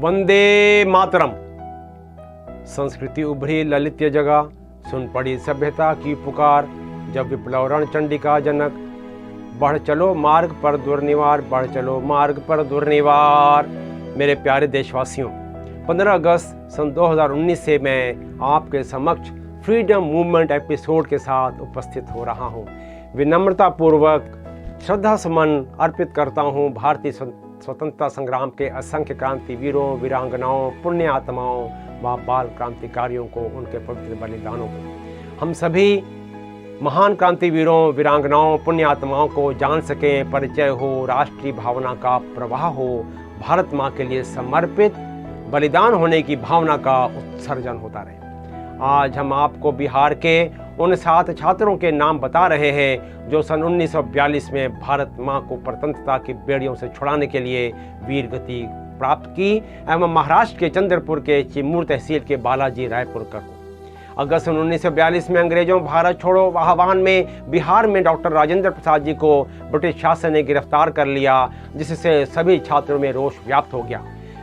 वंदे मातरम। संस्कृति उभरी ललित्य जगह, सुन पड़ी सभ्यता की पुकार। जब विप्लव रण चंडिका जनक, बढ़ चलो मार्ग पर दुर्निवार, बढ़ चलो मार्ग पर दुर्निवार। मेरे प्यारे देशवासियों, 15 अगस्त सन 2019 से मैं आपके समक्ष फ्रीडम मूवमेंट एपिसोड के साथ उपस्थित हो रहा हूँ। विनम्रता पूर्वक श्रद्धा सुमन अर्पित करता हूँ भारतीय स्वतंत्रता संग्राम के असंख्य क्रांतिवीरों, वीरांगनाओं, पुण्य आत्माओं व बाल क्रांतिकारियों को, उनके पवित्र बलिदानों को। हम सभी महान क्रांतिवीरों, वीरांगनाओं, पुण्य आत्माओं को जान सकें, परिचय हो, राष्ट्रीय भावना का प्रवाह हो, भारत माँ के लिए समर्पित बलिदान होने की भावना का उत्सर्जन होता रहे। आज हम आपको बिहार के उन 7 छात्रों के नाम बता रहे हैं जो सन 1942 में भारत माँ को स्वतंत्रता की बेड़ियों से छुड़ाने के लिए वीर गति प्राप्त की एवं महाराष्ट्र के चंद्रपुर के चिमूर तहसील के बालाजी रायपुरकर को। अगस्त 1942 में अंग्रेजों भारत छोड़ो आह्वान में बिहार में डॉक्टर राजेंद्र प्रसाद जी को ब्रिटिश शासन ने गिरफ्तार कर लिया, जिससे सभी छात्रों में रोष व्याप्त हो गया।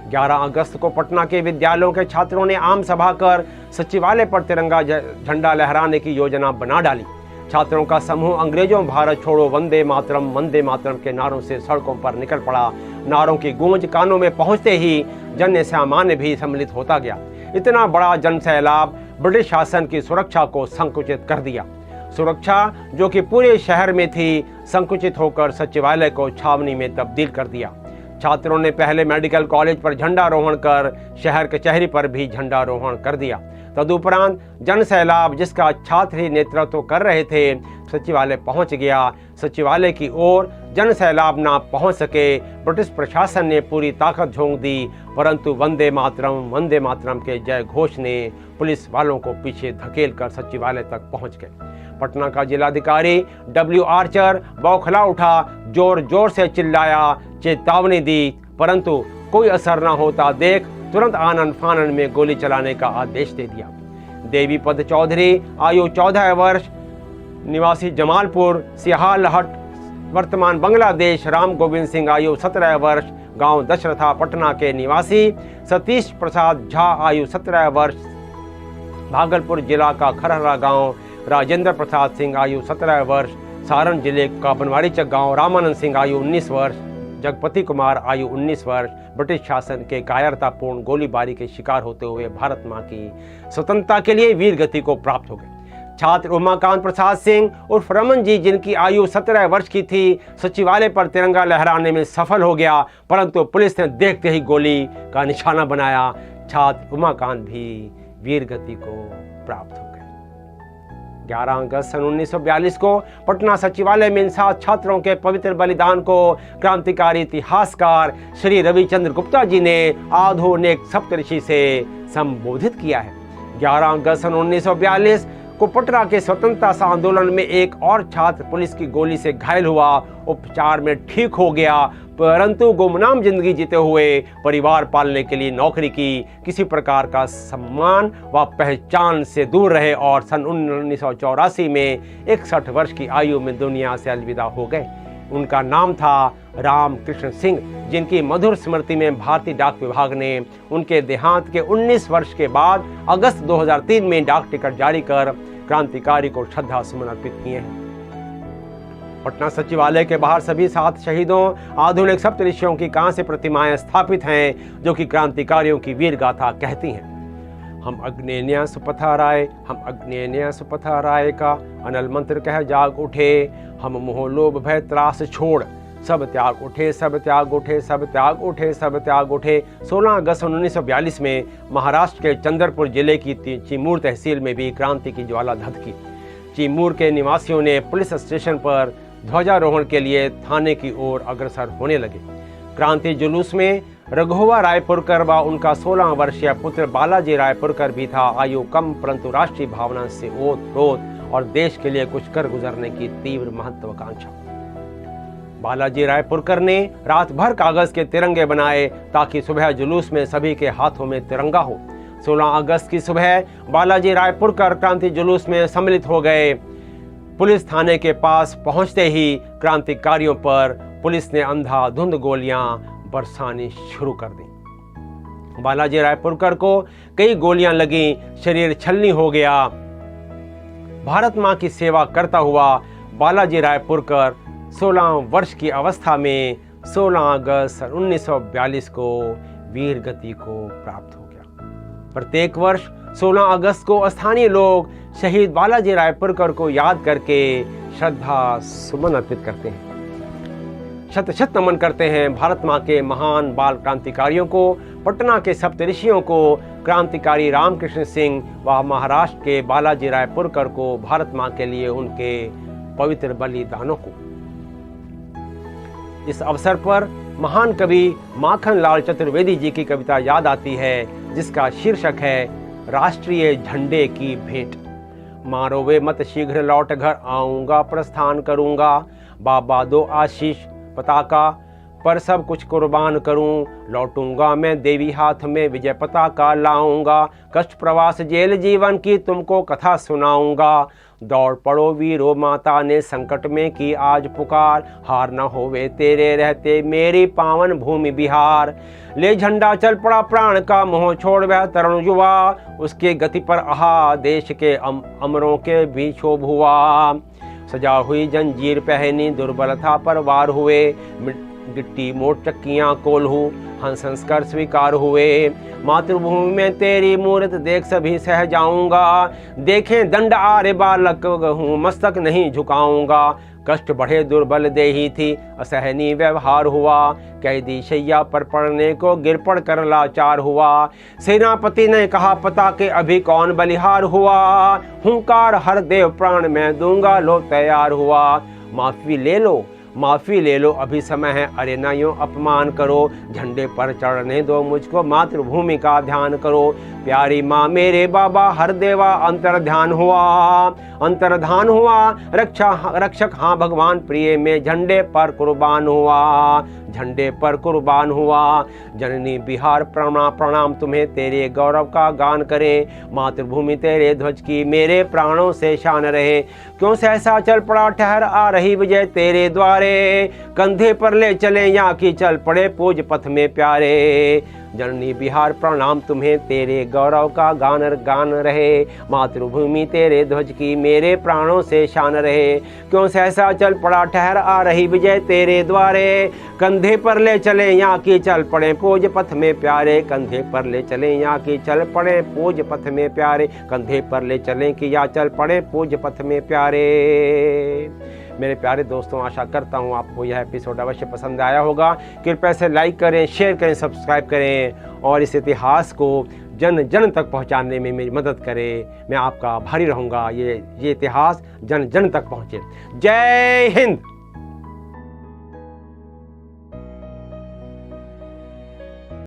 11 अगस्त को पटना के विद्यालयों के छात्रों ने आम सभा कर सचिवालय पर तिरंगा झंडा लहराने की योजना बना डाली। छात्रों का समूह अंग्रेजों भारत छोड़ो, वंदे मातरम के नारों से सड़कों पर निकल पड़ा। नारों की गूंज कानों में पहुंचते ही जन सामान्य भी सम्मिलित होता गया। इतना बड़ा जन सैलाब ब्रिटिश शासन की सुरक्षा को संकुचित कर दिया। सुरक्षा जो कि पूरे शहर में थी, संकुचित होकर सचिवालय को छावनी में तब्दील कर दिया। छात्रों ने पहले मेडिकल कॉलेज पर झंडारोहण कर शहर कचहरी पर भी झंडारोहण कर दिया। तदुपरांत जन सैलाब, जिसका छात्र ही नेतृत्व कर रहे थे, सचिवालय पहुंच गया। सचिवालय की ओर जन सैलाब ना पहुंच सके, ब्रिटिश प्रशासन ने पूरी ताकत झोंक दी, परंतु वंदे मातरम के जय घोष ने पुलिस वालों को पीछे धकेल कर सचिवालय तक पहुंच गए। पटना का जिलाधिकारी W. आर्चर बौखला उठा, जोर जोर से चिल्लाया, चेतावनी दी, परंतु कोई असर न होता देख तुरंत आनन फानन में गोली चलाने का आदेश दे दिया। देवी पद चौधरी, आयु 14 वर्ष, निवासी जमालपुर सिहालहट, वर्तमान बांग्लादेश। राम गोविंद सिंह, आयु 17 वर्ष, गांव दशरथा, पटना के निवासी। सतीश प्रसाद झा, आयु 17 वर्ष, भागलपुर जिला का खरहरा गांव। राजेंद्र प्रसाद सिंह, आयु 17 वर्ष, सारण जिले का बनवारी चक गांव। रामानंद सिंह, आयु 19 वर्ष, जगपति कुमार, आयु 19 वर्ष, ब्रिटिश शासन के कायरतापूर्ण गोलीबारी के शिकार होते हुए भारत मां की स्वतंत्रता के लिए वीर गति को प्राप्त हो गए। छात्र उमाकांत प्रसाद सिंह उर्फ रमन जी, जिनकी आयु 17 वर्ष की थी, सचिवालय पर तिरंगा लहराने में सफल हो गया, परंतु पुलिस ने देखते ही गोली का निशाना बनाया। छात्र उमाकांत भी वीर गति को प्राप्त हो गए। 11 अगस्त सन 1942 को पटना सचिवालय में इन 7 छात्रों के पवित्र बलिदान को क्रांतिकारी इतिहासकार श्री रविचंद्र गुप्ता जी ने आधुनिक सप्तऋषि से संबोधित किया है। 11 अगस्त सन 1942 को पटना के स्वतंत्रता आंदोलन में एक और छात्र पुलिस की गोली से घायल हुआ, उपचार में ठीक हो गया, परंतु गुमनाम जिंदगी जीते हुए परिवार पालने के लिए नौकरी की, किसी प्रकार का सम्मान व पहचान से दूर रहे और सन 1984 में 61 वर्ष की आयु में दुनिया से अलविदा हो गए। उनका नाम था राम कृष्ण सिंह, जिनकी मधुर स्मृति में भारतीय डाक विभाग ने उनके देहांत के 19 वर्ष के बाद अगस्त 2003 में डाक टिकट जारी कर क्रांतिकारी को श्रद्धा सुमन अर्पित किए हैं। पटना सचिवालय के बाहर सभी 7 शहीदों, आधुनिक सप्तऋषियों की कांस्य प्रतिमाएं स्थापित हैं, जो कि क्रांतिकारियों की वीर गाथा कहती हैं। हम अग्नेन्या सुपथाराय, हम अग्नेन्या सुपथाराय का अनल मंत्र कह जाग उठे। हम मोह लोभ भय त्रास छोड़, सब त्याग उठे, सब त्याग उठे, सब त्याग उठे, सब त्याग उठे। 16 अगस्त 1942 में महाराष्ट्र के चंद्रपुर जिले की चिमूर तहसील में भी क्रांति की ज्वाला धधकी। चिमूर के निवासियों ने पुलिस स्टेशन पर ध्वजारोहण के लिए थाने की ओर अग्रसर होने लगे। क्रांति जुलूस में रघुवा रायपुरकर व उनका 16 वर्षीय पुत्र बालाजी रायपुरकर भी था। आयु कम, परंतु राष्ट्रीय भावना से ओत-प्रोत और देश के लिए कुछ कर गुजरने की तीव्र महत्वाकांक्षा। बालाजी रायपुरकर ने रात भर कागज के तिरंगे बनाए ताकि सुबह जुलूस में सभी के हाथों में तिरंगा हो। 16 अगस्त की सुबह बालाजी रायपुरकर क्रांति जुलूस में सम्मिलित हो गए। पुलिस थाने के पास पहुंचते ही क्रांतिकारियों पर पुलिस ने अंधाधुंध गोलियां बरसानी शुरू कर दी। बालाजी रायपुरकर को कई गोलियां लगी, शरीर छलनी हो गया। भारत मां की सेवा करता हुआ बालाजी रायपुरकर 16 वर्ष की अवस्था में 16 अगस्त 1942 को वीर गति को प्राप्त हो गया। प्रत्येक वर्ष 16 अगस्त को स्थानीय लोग शहीद बालाजी रायपुरकर को याद करके श्रद्धा सुमन अर्पित करते हैं, शत शत नमन करते हैं। भारत मां के महान बाल क्रांतिकारियों को, पटना के सप्तऋषियों को, क्रांतिकारी रामकृष्ण सिंह व महाराष्ट्र के बालाजी रायपुरकर को, भारत मां के लिए उनके पवित्र बलिदानों को। इस अवसर पर महान कवि माखनलाल चतुर्वेदी जी की कविता याद आती है, जिसका शीर्षक है राष्ट्रीय झंडे की भेंट। मारो वे मत शीघ्र लौट घर आऊंगा, प्रस्थान करूंगा, बाबा दो आशीष पताका पर सब कुछ कुर्बान करूं, लौटूंगा मैं देवी हाथ में विजय पताका लाऊंगा, कष्ट प्रवास जेल जीवन की तुमको कथा सुनाऊंगा, दौड़ पड़ो वीरो माता ने संकट में की आज पुकार, हार न होवे तेरे रहते मेरी पावन भूमि बिहार। ले झंडा चल पड़ा प्राण का मोह छोड़ वह तरुण युवा, उसके गति पर आहा देश के अमरों के भी क्षोभ हुआ। सजा हुई जंजीर पहनी दुर्बलता पर वार हुए, गिट्टी मोट चक्कियां कोल्हू हंस हंस कर स्वीकार हुए। मातृभूमि में तेरी मूर्त देख सभी सह जाऊंगा, देखें दंड आरे बालक हूँ मस्तक नहीं झुकाऊंगा। कष्ट बढ़े दुर्बल देही थी असहनीय व्यवहार हुआ, कैदी शैया पर पड़ने को गिर पड़ कर लाचार हुआ। सेनापति ने कहा पता के अभी कौन बलिहार हुआ, हुंकार हर देव प्राण मैं दूंगा लो तैयार हुआ। माफी ले लो अभी समय है, अरे न यूं अपमान करो, झंडे पर चढ़ने दो मुझको मातृभूमि का ध्यान करो। प्यारी माँ मेरे बाबा हर देवा अंतर्धान हुआ, रक्षक हाँ भगवान प्रिय में झंडे पर कुर्बान हुआ। जननी बिहार प्रणाम तुम्हें, तेरे गौरव का गान करें, मातृभूमि तेरे ध्वज की मेरे प्राणों से शान रहे। क्यों सहसा चल पड़ा ठहर आ रही विजय तेरे द्वारे, कंधे पर ले चले यहाँ की चल पड़े पूज पथ में प्यारे। जननी बिहार प्रणाम तुम्हें, तेरे गौरव का गान रहे, मातृभूमि तेरे ध्वज की मेरे प्राणों से शान रहे। क्यों सहसा चल पड़ा ठहर आ रही विजय तेरे द्वारे, कंधे पर ले चले यहाँ की चल पड़े पूज पथ में प्यारे। कंधे पर ले चले यहाँ की चल पड़े पूज पथ में प्यारे, कंधे पर ले चले कि या चल पड़े पूज पथ में प्यारे। मेरे प्यारे दोस्तों, आशा करता हूँ आपको यह एपिसोड अवश्य पसंद आया होगा। कृपया से लाइक करें, शेयर करें, सब्सक्राइब करें और इस इतिहास को जन जन तक पहुँचाने में मेरी मदद करें। मैं आपका आभारी रहूँगा। ये इतिहास जन जन तक पहुँचे। जय हिंद।